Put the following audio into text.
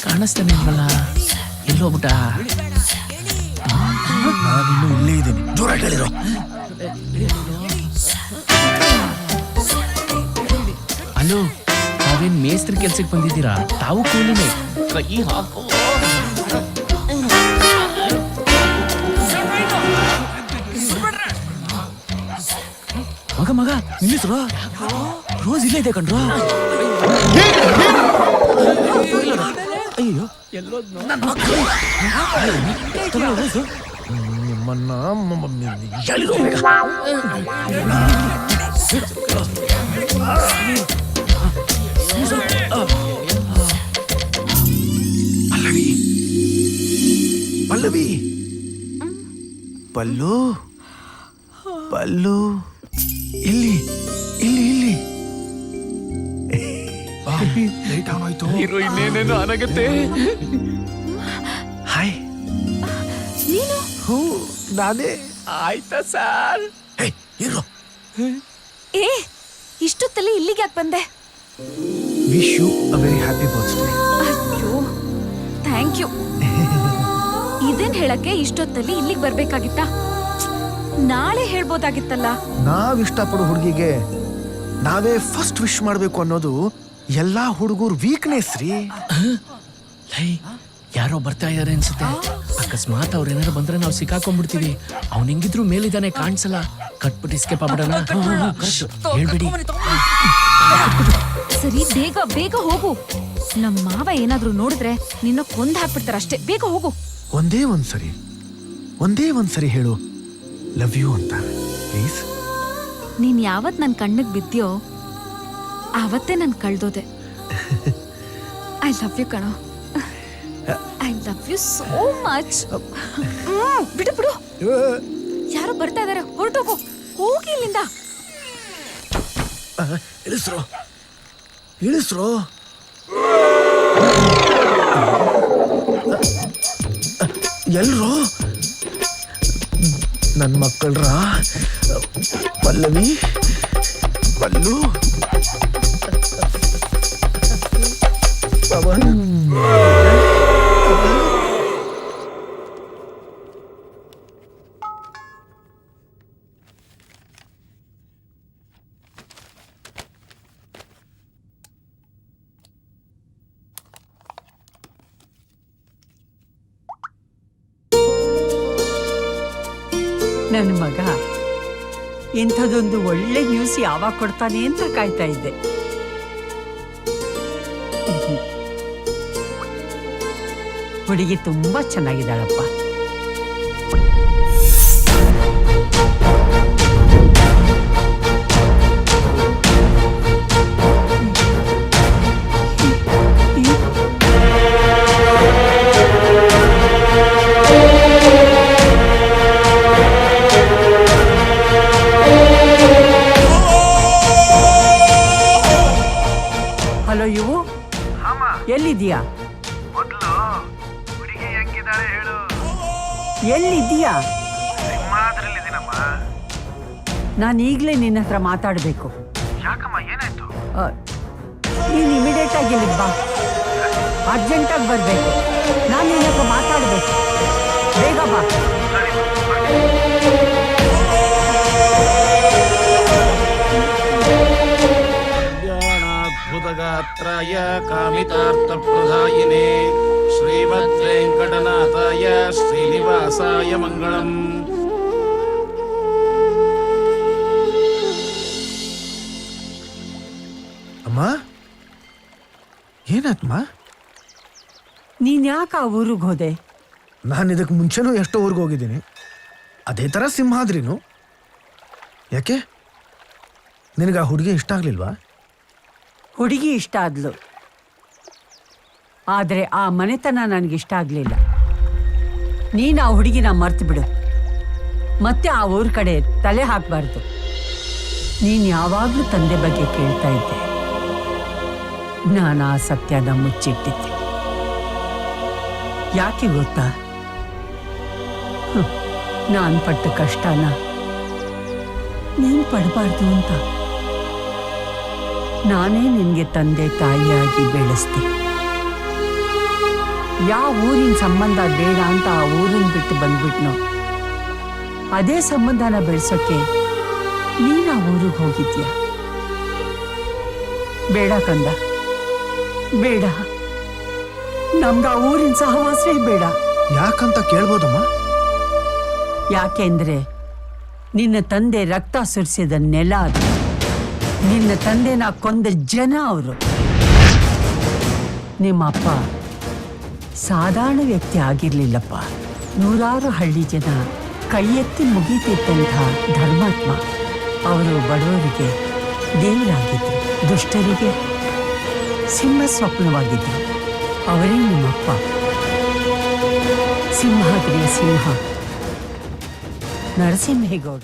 ಕಾಣಿಸ್ತಾನೆ ಇಲ್ವಲ್ಲ, ಎಲ್ಲೋಗ್ಬಿಟ್ಟ? ನಾನಿನ್ನು ಇಲ್ಲೇ ಇದ್ದೀನಿ, ಜೋರಾಗಿ ಹೇಳಿರೋ. ಅಲೋ, ತಾವೇನ್ ಮೇಸ್ತ್ರಿ ಕೆಲ್ಸಕ್ಕೆ ಬಂದಿದ್ದೀರಾ? ತಾವು ಕೂಲಿನೇ, ಕೈ ಹಾಕೋ. ಮಗ ಮಗ ನಿಲ್ಲಿಸ್ರೋ, ರೋಸ್ ಇಲ್ಲೇ ಇದೆ ಕಣ್ರೋ. ಅಯ್ಯೋ ಎಲ್ಲೋ ನಿಮ್ಮನ್ನ ಪಲ್ಲವಿ, ಪಲ್ಲವಿ, ಪಲ್ಲು, ಪಲ್ಲು, ಇಲ್ಲಿ ಇಲ್ಲಿ ಇಲ್ಲಿ. ಲೇಟ್ ಆಗೋಯ್ತು. ಇರೋ ಇನ್ನೇನೇನು ಅನಾಗತ್ತೆ. ಹಾಯ್, ನೀನು? ಹೂ ನಾನೇ. ಆಯ್ತಾ ಸರ್? ಹೇ ಇರೋ. ಏ, ಇಷ್ಟೊತ್ತಲ್ಲಿ ಇಲ್ಲಿಗೆ ಯಾಕೆ ಬಂದೆ? Wish you a very happy birthday. ಅಯ್ಯೋ, ಥ್ಯಾಂಕ್ ಯು. ಇದೇನ್ ಹೇಳಕ್ಕೆ ಇಷ್ಟೊತ್ತಲ್ಲಿ ಇಲ್ಲಿಗೆ ಬರ್ಬೇಕಾಗಿತ್ತಾ? ನಾಳೆ ಹೇಳ್ಬೋದಾಗಿತ್ತಲ್ಲ. ನಾವ್ ಇಷ್ಟಪಡೋ ಹುಡುಗಿಗೆ ನಾವೇ ಫಸ್ಟ್ ವಿಶ್ ಮಾಡ್ಬೇಕು ಅನ್ನೋದು ಎಲ್ಲಾ ಹುಡುಗರು ವೀಕ್ನೆಸ್ ರೀ. ಲೈ, ಯಾರೋ ಬರ್ತಾ ಇದಾರೆ ಅನ್ಸುತ್ತೆ. ಅಕಸ್ಮಾತ್ ಅವ್ರ ಏನಾರು ಬಂದ್ರೆ ನಾವು ಸಿಕ್ಕಾಕೊಂಡ್ಬಿಡ್ತೀವಿ. ಅವ್ನ ಹೆಂಗಿದ್ರು ಮೇಲಿದ್ದಾನೆ, ಕಾಣಿಸಲ್ಲ. ಕಟ್ಬಿಟ್ಟು ಎಸ್ಕೇಪ್ ಆಗ್ಬಿಡೋಣ. ಹೇಳ್ಬಿಡಿ. ಸರಿ, ಬೇಗ ಬೇಗ ಹೋಗು. ನಮ್ಮ ಮಾವ ಏನಾದ್ರೂ ನೋಡಿದ್ರೆ ನಿನ್ನ ಕೊಂದ್ ಹಾಕ್ಬಿಡ್ತಾರ ಅಷ್ಟೇ. ಬೇಗ ಹೋಗು. ಒಂದೇ ಒಂದ್ಸರಿ ಹೇಳು ಲವ್ ಯು ಅಂತ ಪ್ಲೀಸ್. ನೀನ್ ಯಾವತ್ ನನ್ ಕಣ್ಣಿಗೆ ಬಿದ್ದ್ಯೋ ಆವತ್ತೇ ನನ್ ಕಳ್ದೋದೆ. ಐ ಲವ್ ಯು ಕಣೋ. I love you so much. ಬಿಡು ಬಿಡು, ಯಾರೋ ಬರ್ತಾ ಇದಾರೆ, ಹೊರಟೋಗು. ಹೋಗಿ ಇಲ್ಲಿಂದ. ಇಳಿಸ್ರೋ, ಇಳಿಸ್ರೋ. ಎಲ್ರೋ ನನ್ನ ಮಕ್ಕಳ್ರ? ಪಲ್ಲವಿ, ಪಲ್ಲು, ಪವನ್. ನನ್ನ ಮಗ ಇಂಥದೊಂದು ಒಳ್ಳೆ ನ್ಯೂಸ್ ಯಾವಾಗ ಕೊಡ್ತಾನೆ ಅಂತ ಕಾಯ್ತಾ ಇದ್ದೆ. ಹುಡುಗಿ ತುಂಬಾ ಚೆನ್ನಾಗಿದ್ದಾಳಪ್ಪ. ಹಲೋ, ಇವು ಎಲ್ಲಿದ್ದೀಯಾ? ಎಲ್ಲಿದ್ದೀಯಾ? ನಾನು ಈಗಲೇ ನಿನ್ನ ಹತ್ರ ಮಾತಾಡಬೇಕು. ನೀನು ಇಮಿಡಿಯೇಟ್ ಆಗಿ ಇಲ್ಲಿಗೆ ಬಾ. ಅರ್ಜೆಂಟಾಗಿ ಬರಬೇಕು. ನಾನು ನಿನ್ನ ಹತ್ರ ಮಾತಾಡಬೇಕು. ಬೇಗ ಬಾ. ಗಾತ್ರಾಯ ಕಾಮಿತಾರ್ಥಪ್ರದಾಯಿನೇ ಶ್ರೀಮದ್ ವೆಂಕಟನಾಥಾಯ ಶ್ರೀನಿವಾಸಾಯ ಮಂಗಳಂ. ಅಮ್ಮ, ಏನಾತ್ಮ? ನೀನ್ ಯಾಕೆ ಆ ಊರಿಗೆ ಹೋದೆ? ನಾನು ಇದಕ್ಕೆ ಮುಂಚೆನೂ ಎಷ್ಟೋ ಊರಿಗೆ ಹೋಗಿದ್ದೀನಿ. ಅದೇ ಥರ ಸಿಂಹಾದ್ರಿನು. ಯಾಕೆ, ನಿನಗೆ ಆ ಹುಡುಗಿ ಇಷ್ಟ ಆಗ್ಲಿಲ್ವಾ? ಹುಡುಗಿ ಇಷ್ಟ ಆದ್ಲು, ಆದರೆ ಆ ಮನೆತನ ನನಗಿಷ್ಟ ಆಗಲಿಲ್ಲ. ನೀನು ಆ ಹುಡುಗಿನ ಮರ್ತು ಬಿಡು. ಮತ್ತೆ ಆ ಊರ ಕಡೆ ತಲೆ ಹಾಕಬಾರ್ದು. ನೀನು ಯಾವಾಗಲೂ ತಂದೆ ಬಗ್ಗೆ ಕೇಳ್ತಾ ಇದ್ದೆ. ನಾನು ಆ ಸತ್ಯನ ಮುಚ್ಚಿಟ್ಟಿದ್ದೆ. ಯಾಕೆ ಗೊತ್ತಾ? ನಾನು ಪಟ್ಟ ಕಷ್ಟನ ನೀನು ಪಡಬಾರ್ದು ಅಂತ. ನಾನೇ ನಿನಗೆ ತಂದೆ ತಾಯಿಯಾಗಿ ಬೆಳೆಸ್ದೆ. ಯಾವ ಊರಿನ ಸಂಬಂಧ ಬೇಡ ಅಂತ ಆ ಊರನ್ನ ಬಿಟ್ಟು ಬಂದ್ಬಿಟ್ನೋ, ಅದೇ ಸಂಬಂಧನ ಬೆಳೆಸೋಕ್ಕೆ ನೀನು ಆ ಊರಿಗೆ ಹೋಗಿದ್ಯಾ. ಬೇಡ ಕಂದ, ಬೇಡ. ನಮ್ಗೆ ಆ ಊರಿನ ಸಹವಾಸವೇ ಬೇಡ. ಯಾಕಂತ ಕೇಳ್ಬೋದಮ್ಮ? ಯಾಕೆಂದ್ರೆ ನಿನ್ನ ತಂದೆ ರಕ್ತ ಸುರಿಸಿದ ನೆಲ ಅದು. ನಿನ್ನ ತಂದೆನ ಕೊಂದ ಜನ ಅವರು. ನಿಮ್ಮಪ್ಪ ಸಾಧಾರಣ ವ್ಯಕ್ತಿ ಆಗಿರ್ಲಿಲ್ಲಪ್ಪ. ನೂರಾರು ಹಳ್ಳಿ ಜನ ಕೈ ಎತ್ತಿ ಮುಗಿತಿದ್ದಂಥ ಧರ್ಮಾತ್ಮ. ಅವರು ಬಡವರಿಗೆ ದೇವರಾಗಿದ್ರು, ದುಷ್ಟರಿಗೆ ಸಿಂಹ ಸ್ವಪ್ನವಾಗಿದ್ರು. ಅವರೇ ನಿಮ್ಮಪ್ಪ, ಸಿಂಹಾದ್ರಿಯ ಸಿಂಹ ನರಸಿಂಹೇಗೌಡ.